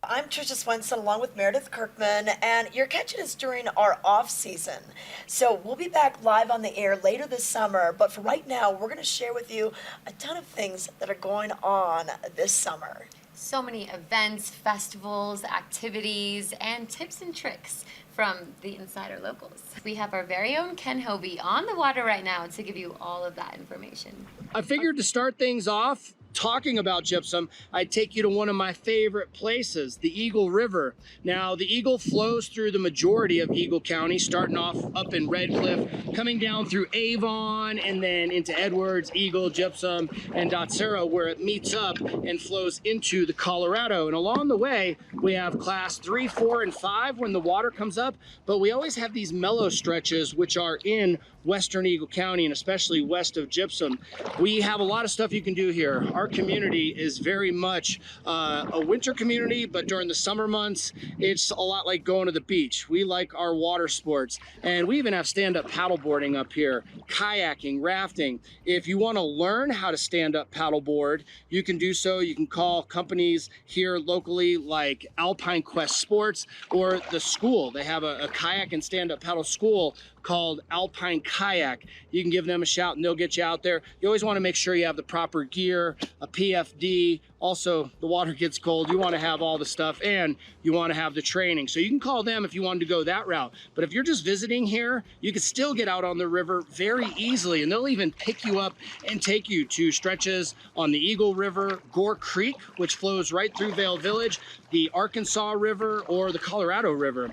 I'm Trisha Swenson along with Meredith Kirkman, and you're catching us during our off season. So we'll be back live on the air later this summer, but for right now, we're going to share with you a ton of things that are going on this summer. So many events, festivals, activities, and tips and tricks from the Insider Locals. We have our very own Ken Hovey on the water right now to give you all of that information. I figured to start things off talking about gypsum, I'd take you to one of my favorite places, the Eagle River. Now, the Eagle flows through the majority of Eagle County, starting off up in Red Cliff, coming down through Avon, and then into Edwards, Eagle, Gypsum, and Dotsero, where it meets up and flows into the Colorado. And along the way, we have class 3, 4, and 5 when the water comes up, but we always have these mellow stretches, which are in Western Eagle County, and especially west of Gypsum. We have a lot of stuff you can do here. Our community is very much a winter community, but during the summer months, it's a lot like going to the beach. We like our water sports, and we even have stand-up paddleboarding up here, kayaking, rafting. If you want to learn how to stand-up paddleboard, you can do so. You can call companies here locally like Alpine Quest Sports or the school. They have a kayak and stand-up paddle school called Alpine Kayak. You can give them a shout and they'll get you out there. You always want to make sure you have the proper gear, a PFD. Also, the water gets cold. You want to have all the stuff and you want to have the training. So you can call them if you wanted to go that route. But if you're just visiting here, you can still get out on the river very easily, and they'll even pick you up and take you to stretches on the Eagle River, Gore Creek, which flows right through Vail Village, the Arkansas River, or the Colorado River.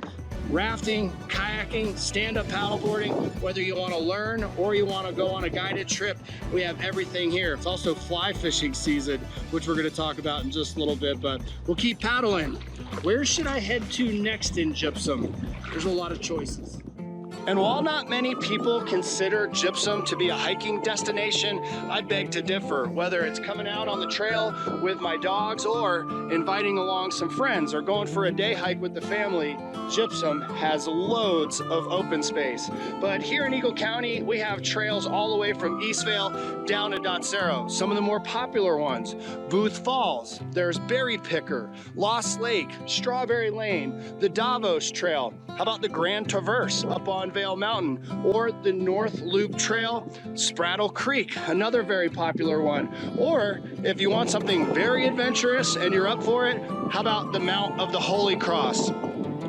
Rafting, kayaking, stand-up paddleboarding, whether you want to learn or you want to go on a guided trip, we have everything here. It's also fly fishing season, which we're going to talk about in just a little bit, but we'll keep paddling. Where should I head to next in Gypsum? There's a lot of choices. And while not many people consider Gypsum to be a hiking destination, I beg to differ. Whether it's coming out on the trail with my dogs or inviting along some friends or going for a day hike with the family, Gypsum has loads of open space. But here in Eagle County, we have trails all the way from Eastvale down to Dotsero. Some of the more popular ones, Booth Falls, there's Berry Picker, Lost Lake, Strawberry Lane, the Davos Trail. How about the Grand Traverse up on Vail Mountain, or the North Loop Trail, Spraddle Creek, another very popular one. Or if you want something very adventurous and you're up for it, how about the Mount of the Holy Cross?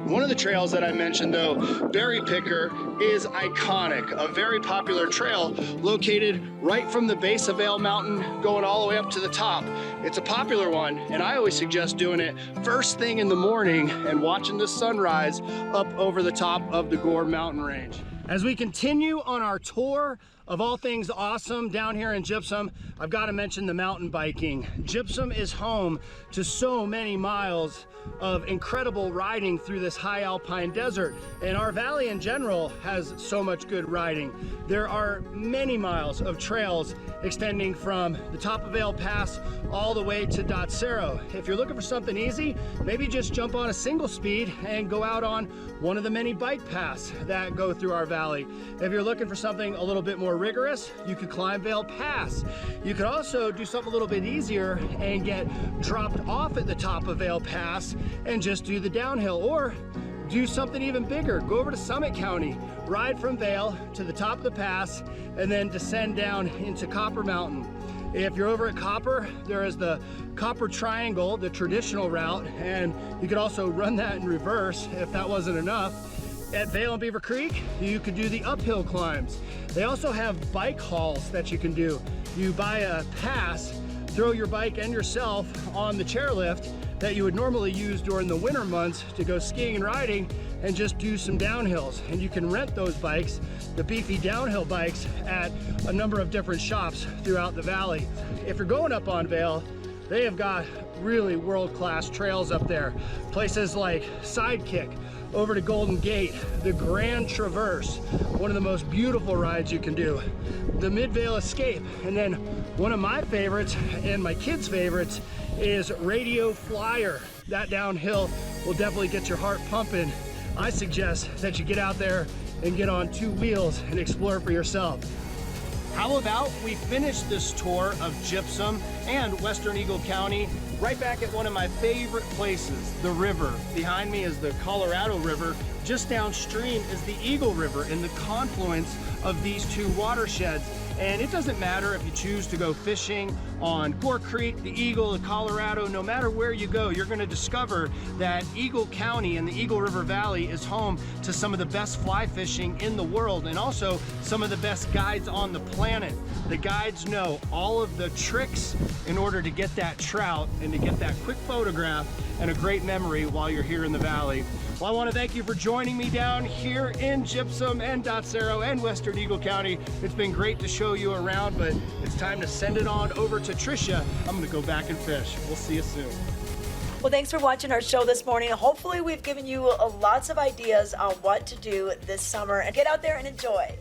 One of the trails that I mentioned though, Berry Picker, is iconic, a very popular trail located right from the base of Vail Mountain going all the way up to the top. It's a popular one, and I always suggest doing it first thing in the morning and watching the sunrise up over the top of the Gore mountain range. As we continue on our tour of all things awesome down here in Gypsum, I've got to mention the mountain biking. Gypsum is home to so many miles of incredible riding through this high alpine desert, and our valley in general has so much good riding. There are many miles of trails extending from the top of Vail Pass all the way to Dotsero. If you're looking for something easy, maybe just jump on a single speed and go out on one of the many bike paths that go through our valley. If you're looking for something a little bit more rigorous, you could climb Vail Pass. You could also do something a little bit easier and get dropped off at the top of Vail Pass and just do the downhill, or do something even bigger. Go over to Summit County, ride from Vail to the top of the pass, and then descend down into Copper Mountain. If you're over at Copper, there is the Copper Triangle, the traditional route, and you could also run that in reverse if that wasn't enough. At Vail and Beaver Creek, you could do the uphill climbs. They also have bike hauls that you can do. You buy a pass, throw your bike and yourself on the chairlift that you would normally use during the winter months to go skiing and riding, and just do some downhills. And you can rent those bikes, the beefy downhill bikes, at a number of different shops throughout the valley. If you're going up on Vail, they have got really world-class trails up there. Places like Sidekick, over to Golden Gate, the Grand Traverse, one of the most beautiful rides you can do, the Mid-Vail Escape, and then one of my favorites and my kids' favorites is Radio Flyer. That downhill will definitely get your heart pumping. I suggest that you get out there and get on two wheels and explore for yourself. How about we finish this tour of Gypsum and Western Eagle County right back at one of my favorite places, the river. Behind me is the Colorado River. Just downstream is the Eagle River in the confluence of these two watersheds. And it doesn't matter if you choose to go fishing on Gore Creek, the Eagle, the Colorado, no matter where you go, you're gonna discover that Eagle County and the Eagle River Valley is home to some of the best fly fishing in the world and also some of the best guides on the planet. The guides know all of the tricks in order to get that trout and to get that quick photograph and a great memory while you're here in the valley. Well, I want to thank you for joining me down here in Gypsum and Dotsero and Western Eagle County. It's been great to show you around, but it's time to send it on over to Tricia. I'm going to go back and fish. We'll see you soon. Well, thanks for watching our show this morning. Hopefully we've given you lots of ideas on what to do this summer, and get out there and enjoy.